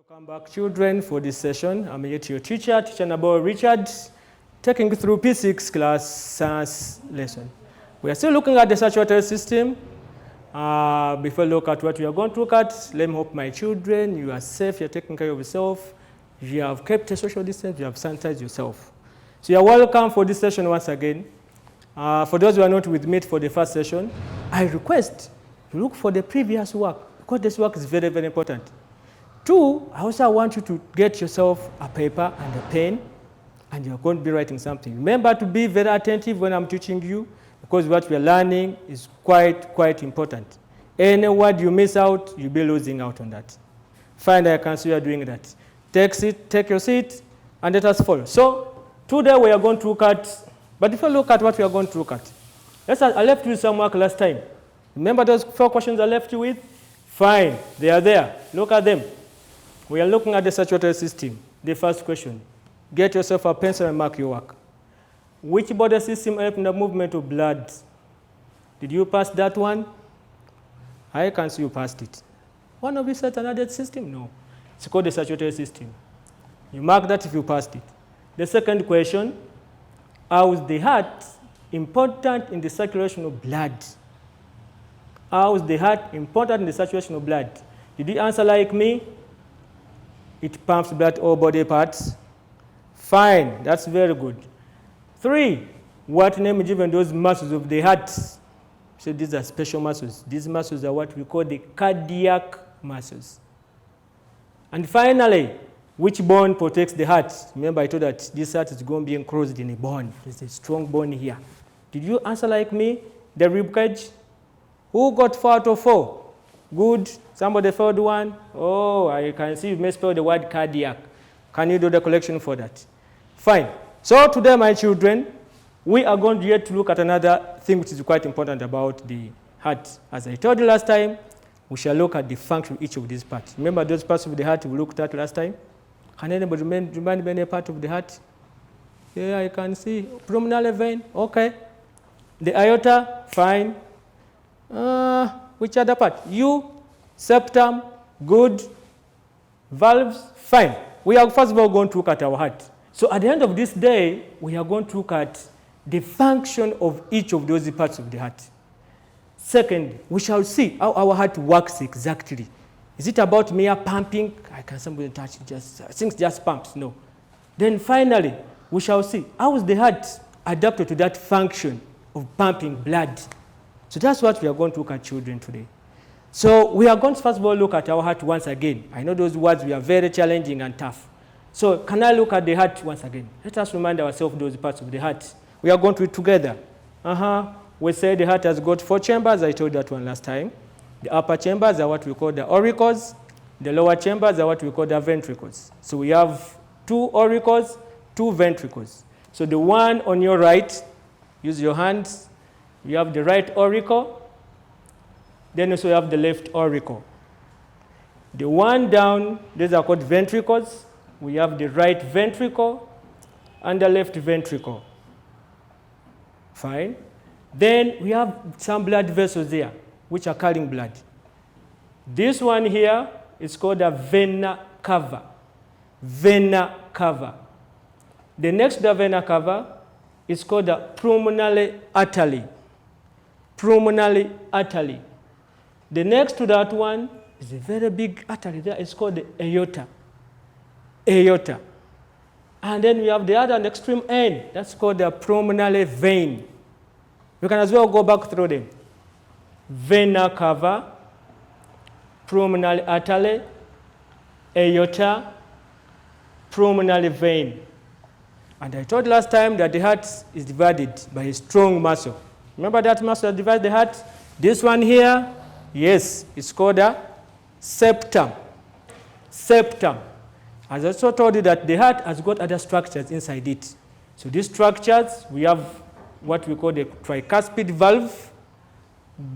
Welcome back, children, for this session. I'm here to your teacher Nabo Richard, taking you through P6 class science lesson. We are still looking at the saturated system. Before we look at what we are going to look at, let me hope my children, you are safe, you're taking care of yourself, you have kept a social distance, you have sanitized yourself. So you are welcome for this session once again. For those who are not with me for the first session, I request you look for the previous work, because this work is very, very important. Two, I also want you to get yourself a paper and a pen, and you're going to be writing something. Remember to be very attentive when I'm teaching you, because what we're learning is quite important. Any word you miss out, you'll be losing out on that. Fine, I can see you are doing that. Take your seat, and let us follow. So, today we are going to look at, but if you look at what we are going to look at, I left you with some work last time. Remember those 4 questions I left you with? Fine, they are there. Look at them. We are looking at the saturated system. The first question, get yourself a pencil and mark your work. Which body system helps in the movement of blood? Did you pass that one? I can see you passed it. One of you said another system? No. It's called the saturated system. You mark that if you passed it. The second question, how is the heart important in the circulation of blood? How is the heart important in the circulation of blood? Did you answer like me? It pumps blood all body parts. Fine, that's very good. 3, what name is given those muscles of the heart? So these are special muscles. These muscles are what we call the cardiac muscles. And finally, which bone protects the heart? Remember I told you that this heart is going to be enclosed in a bone. There's a strong bone here. Did you answer like me? The rib cage? Who got 4 out of 4? Good. Somebody failed one. Oh, I can see you misspelled the word cardiac. Can you do the collection for that? Fine. So today, my children, we are going to look at another thing which is quite important about the heart. As I told you last time, we shall look at the function of each of these parts. Remember those parts of the heart we looked at last time? Can anybody remind me any part of the heart? Yeah, I can see. Pulmonary vein, okay. The aorta, fine. Which other part? Septum, good. Valves, fine. We are first of all going to look at our heart. So at the end of this day, we are going to look at the function of each of those parts of the heart. Second, we shall see how our heart works exactly. Is it about mere pumping? I can somebody touch it, things just pumps? No. Then finally, we shall see how is the heart adapted to that function of pumping blood. So that's what we are going to look at, children, today. So we are going to first of all look at our heart once again. I know those words were very challenging and tough. So can I look at the heart once again? Let us remind ourselves of those parts of the heart. We are going to do it together. We say the heart has got 4 chambers. I told that one last time. The upper chambers are what we call the auricles. The lower chambers are what we call the ventricles. So we have 2 auricles, 2 ventricles. So the one on your right, use your hands. You have the right auricle. Then also you have the left auricle. The one down, these are called ventricles. We have the right ventricle and the left ventricle. Fine. Then we have some blood vessels there, which are carrying blood. This one here is called a vena cava. Vena cava. The next to the vena cava is called a pulmonary artery. Pulmonary artery. The next to that one is a very big artery there. It's called the aorta. Aorta. And then we have the other extreme end. That's called the pulmonary vein. You can as well go back through them. Vena cava, pulmonary artery, aorta, pulmonary vein. And I told last time that the heart is divided by a strong muscle. Remember that muscle that divides the heart? This one here, yes, it's called a septum. Septum. As I also told you that the heart has got other structures inside it. So these structures, we have what we call the tricuspid valve,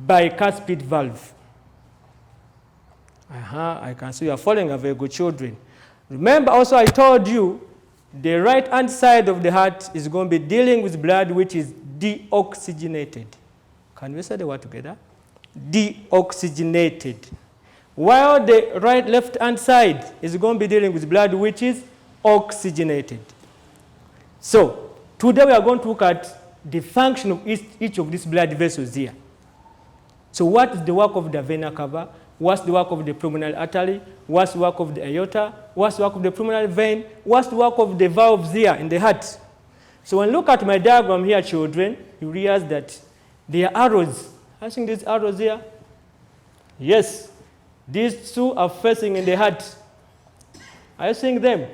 bicuspid valve. I can see you are following a very good children. Remember also I told you the right hand side of the heart is going to be dealing with blood which is deoxygenated. Can we say the word together? Deoxygenated. while the left-hand side is going to be dealing with blood which is oxygenated. So today we are going to look at the function of each of these blood vessels here. So what is the work of the vena cava? What's the work of the pulmonary artery? What's the work of the aorta? What's the work of the pulmonary vein? What's the work of the valves here in the heart? So when you look at my diagram here, children, you realize that there are arrows. I think these arrows here. Yes, these two are facing in the heart. Are you seeing them?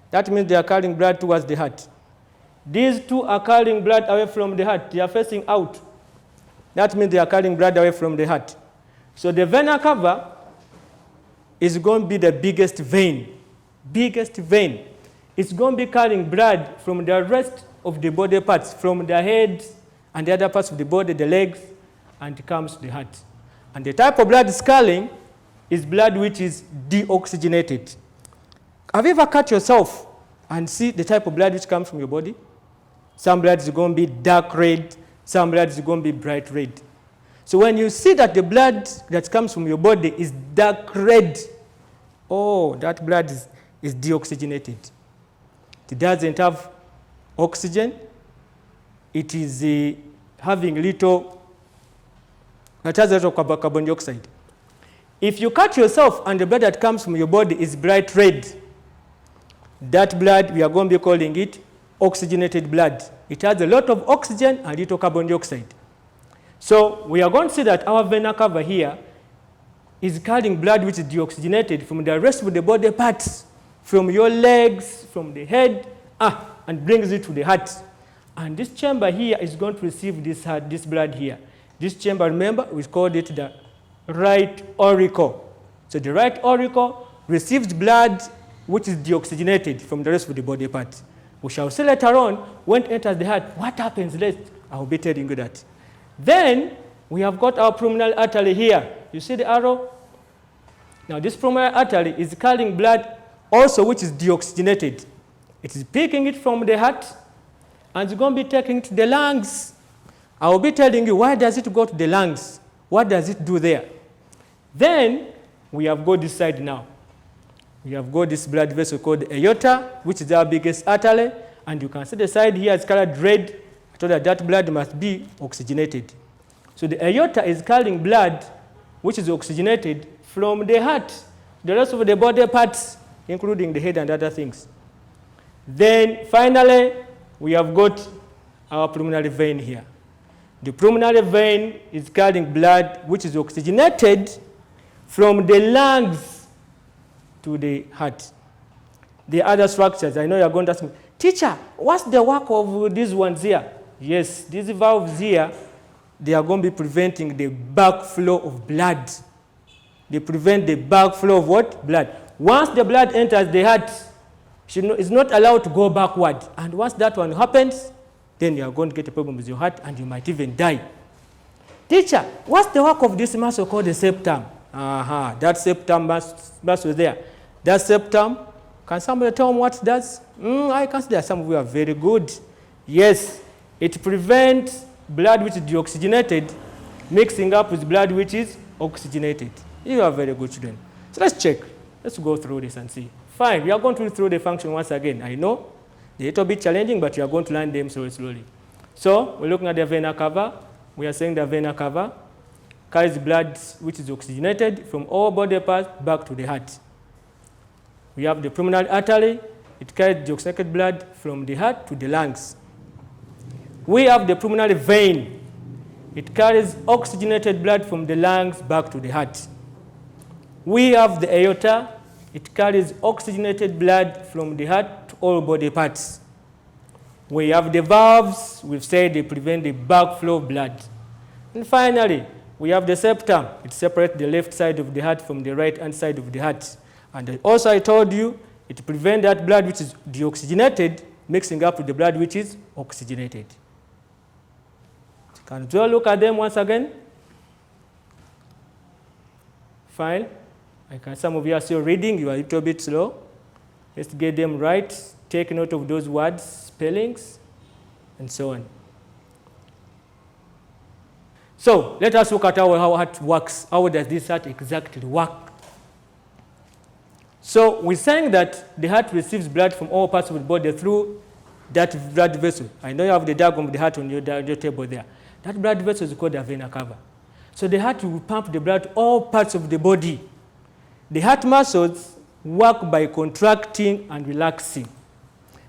That means they are carrying blood towards the heart. These two are carrying blood away from the heart. They are facing out. That means they are carrying blood away from the heart. So the vena cava is going to be the biggest vein. Biggest vein. It's going to be carrying blood from the rest of the body parts, from the head and the other parts of the body, the legs, and it comes to the heart. And the type of blood it's carrying is blood which is deoxygenated. Have you ever cut yourself and see the type of blood which comes from your body? Some blood is going to be dark red, some blood is going to be bright red. So when you see that the blood that comes from your body is dark red, oh, that blood is deoxygenated. It doesn't have oxygen. It is having little, it has a little carbon dioxide. If you cut yourself and the blood that comes from your body is bright red, that blood, we are going to be calling it oxygenated blood. It has a lot of oxygen and little carbon dioxide. So we are going to see that our vena cava here is carrying blood which is deoxygenated from the rest of the body parts, from your legs, from the head, and brings it to the heart. And this chamber here is going to receive this blood here. This chamber, remember, we called it the right auricle. So the right auricle receives blood which is deoxygenated from the rest of the body parts. We shall see later on when it enters the heart, what happens next? I will be telling you that. Then we have got our pulmonary artery here. You see the arrow? Now this pulmonary artery is carrying blood also which is deoxygenated. It is picking it from the heart and it's going to be taking it to the lungs. I will be telling you why does it go to the lungs? What does it do there? Then we have got this side now. We have got this blood vessel called the aorta, which is our biggest artery, and you can see the side here is colored red. I told that that blood must be oxygenated. So the aorta is carrying blood which is oxygenated from the heart, the rest of the body parts, including the head and other things. Then finally, we have got our pulmonary vein here. The pulmonary vein is carrying blood which is oxygenated from the lungs to the heart. The other structures, I know you are going to ask me, teacher, what's the work of these ones here? Yes, these valves here, they are going to be preventing the backflow of blood. They prevent the backflow of what? Blood. Once the blood enters the heart, it's not allowed to go backward. And once that one happens, then you are going to get a problem with your heart and you might even die. Teacher, what's the work of this muscle called the septum? That septum muscle there. That septum, can somebody tell me what it does? I consider some of you are very good. Yes, it prevents blood which is deoxygenated mixing up with blood which is oxygenated. You are very good children. So let's check. Let's go through this and see. Fine, we are going to read through the function once again. I know they're a little bit challenging, but you are going to learn them slowly. So we're looking at the vena cava. We are saying the vena cava carries blood which is oxygenated from all body parts back to the heart. We have the pulmonary artery. It carries deoxygenated blood from the heart to the lungs. We have the pulmonary vein. It carries oxygenated blood from the lungs back to the heart. We have the aorta. It carries oxygenated blood from the heart to all body parts. We have the valves. We've said they prevent the backflow of blood. And finally, we have the septum. It separates the left side of the heart from the right hand side of the heart. And also I told you, it prevents that blood which is deoxygenated mixing up with the blood which is oxygenated. Can you all look at them once again? Fine. Some of you are still reading. You are a little bit slow. Let's get them right. Take note of those words, spellings, and so on. So let us look at how heart works. How does this heart exactly work? So we're saying that the heart receives blood from all parts of the body through that blood vessel. I know you have the diagram of the heart on your table there. That blood vessel is called the vena cava. So the heart will pump the blood to all parts of the body. The heart muscles work by contracting and relaxing.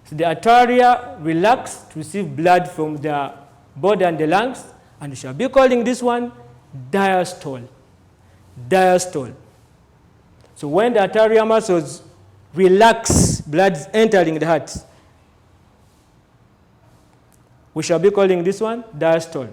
So the arteria relax to receive blood from the body and the lungs, and we shall be calling this one diastole. Diastole. So when the arterial muscles relax, blood is entering the heart. We shall be calling this one diastole.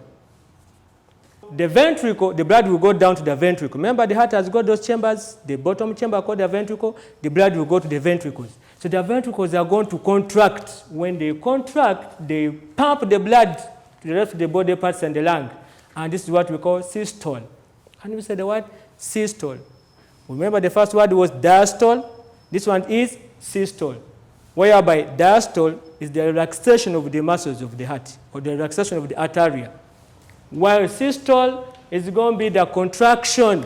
The ventricle, the blood will go down to the ventricle. Remember, the heart has got those chambers, the bottom chamber called the ventricle, the blood will go to the ventricles. So the ventricles are going to contract. When they contract, they pump the blood to the rest of the body parts and the lung. And this is what we call systole. Can we say the word systole? Remember the first word was diastole. This one is systole. Whereby diastole is the relaxation of the muscles of the heart, or the relaxation of the arteria. While systole is going to be the contraction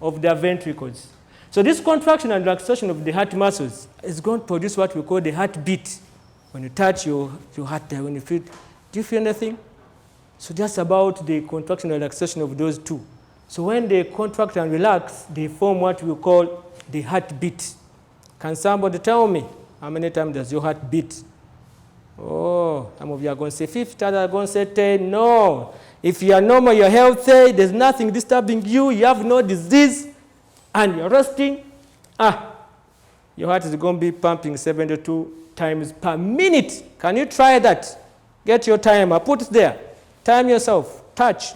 of the ventricles. So this contraction and relaxation of the heart muscles is going to produce what we call the heartbeat. When you touch your heart there, when you feel, do you feel anything? So that's about the contraction and relaxation of those two. So when they contract and relax, they form what we call the heartbeat. Can somebody tell me how many times does your heart beat? Oh, some of you are going to say 50, others are going to say 10. No. If you are normal, you're healthy, there's nothing disturbing you, you have no disease, and you're resting, your heart is going to be pumping 72 times per minute. Can you try that? Get your timer, put it there. Time yourself, touch.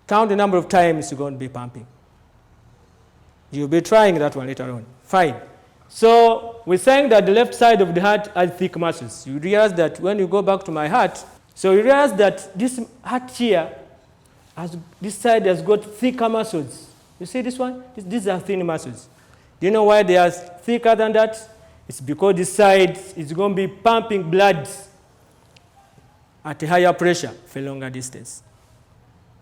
Count the number of times you're going to be pumping. You'll be trying that one later on. Fine. So we're saying that the left side of the heart has thick muscles. You realize that when you go back to my heart, so you realize that this heart here, this side has got thicker muscles. You see this one? These are thin muscles. Do you know why they are thicker than that? It's because this side is going to be pumping blood at a higher pressure for a longer distance.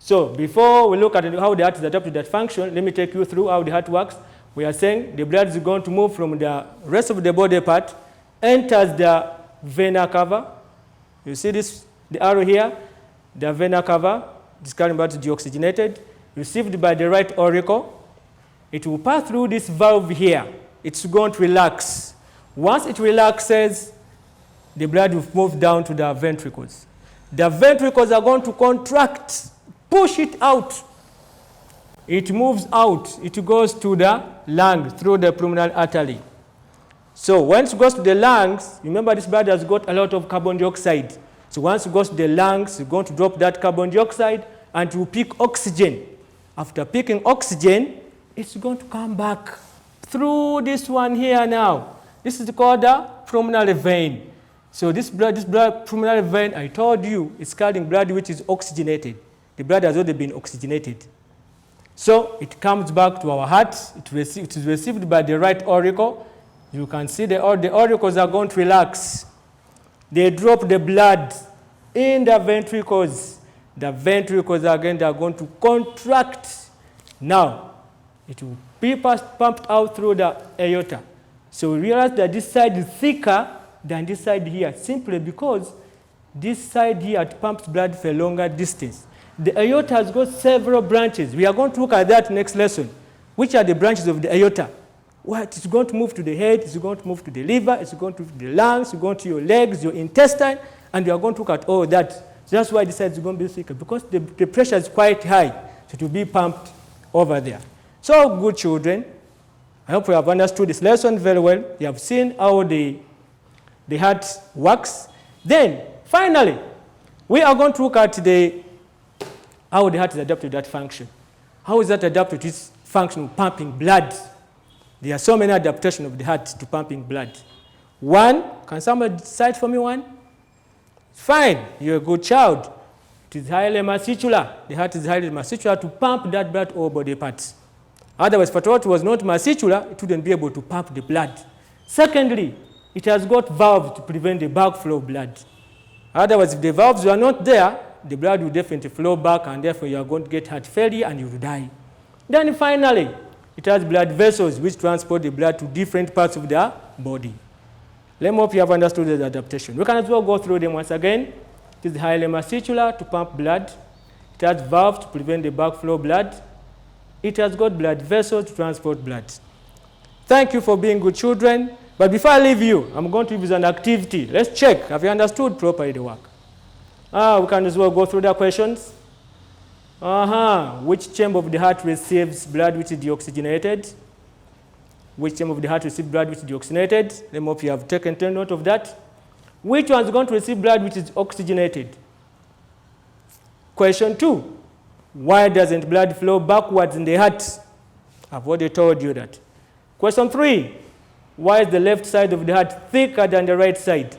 So before we look at how the heart is adapted to that function, let me take you through how the heart works. We are saying the blood is going to move from the rest of the body part, enters the vena cava. You see this, the arrow here, the vena cava, this carrying blood is deoxygenated, received by the right auricle. It will pass through this valve here. It's going to relax. Once it relaxes, the blood will move down to the ventricles. The ventricles are going to contract, push it out. It moves out. It goes to the lung through the pulmonary artery. So once it goes to the lungs, remember this blood has got a lot of carbon dioxide. So once it goes to the lungs, you're going to drop that carbon dioxide and it will pick oxygen. After picking oxygen, it's going to come back through this one here now. This is called the pulmonary vein. So this blood pulmonary vein, I told you, is carrying blood which is oxygenated. The blood has already been oxygenated. So it comes back to our heart. It is received by the right auricle. You can see the auricles are going to relax. They drop the blood in the ventricles. The ventricles again, they are going to contract. Now, it will be pumped out through the aorta. So we realize that this side is thicker than this side here, simply because this side here pumps blood for a longer distance. The aorta has got several branches. We are going to look at that next lesson. Which are the branches of the aorta? Well, it's going to move to the head, it's going to move to the liver, it's going to move to the lungs, it's going to your legs, your intestine, and we are going to look at all that. So that's why this side is going to be thicker, because the pressure is quite high, so it will be pumped over there. So, good children, I hope you have understood this lesson very well. You have seen how the heart works. Then, finally, we are going to look at how the heart is adapted to that function. How is that adapted to its function of pumping blood? There are so many adaptations of the heart to pumping blood. One, can somebody decide for me one? Fine, you're a good child. It is highly masticular. The heart is highly masticular to pump that blood all body parts. Otherwise, if it was not masticular, it wouldn't be able to pump the blood. Secondly, it has got valves to prevent the backflow of blood. Otherwise, if the valves were not there, the blood will definitely flow back, and therefore you are going to get heart failure and you will die. Then finally, It has blood vessels which transport the blood to different parts of the body. Let me hope you have understood the adaptation. We can as well go through them once again. It is hilum acicular to pump blood. It has valves to prevent the backflow of blood. It has got blood vessels to transport blood. Thank you for being good children. But before I leave you, I'm going to give you an activity. Let's check. Have you understood properly the work? We can as well go through the questions. Which chamber of the heart receives blood which is deoxygenated? Which chamber of the heart receives blood which is deoxygenated? Let me hope you have taken note of that. Which one is going to receive blood which is oxygenated? Question 2. Why doesn't blood flow backwards in the heart? I've already told you that. Question 3. Why is the left side of the heart thicker than the right side?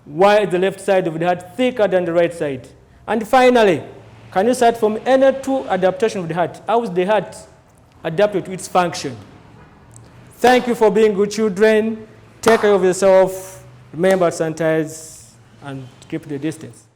Why is the left side of the heart thicker than the right side? And finally, can you start from any 2 adaptations of the heart? How is the heart adapted to its function? Thank you for being good children. Take care of yourself. Remember to sanitize and keep the distance.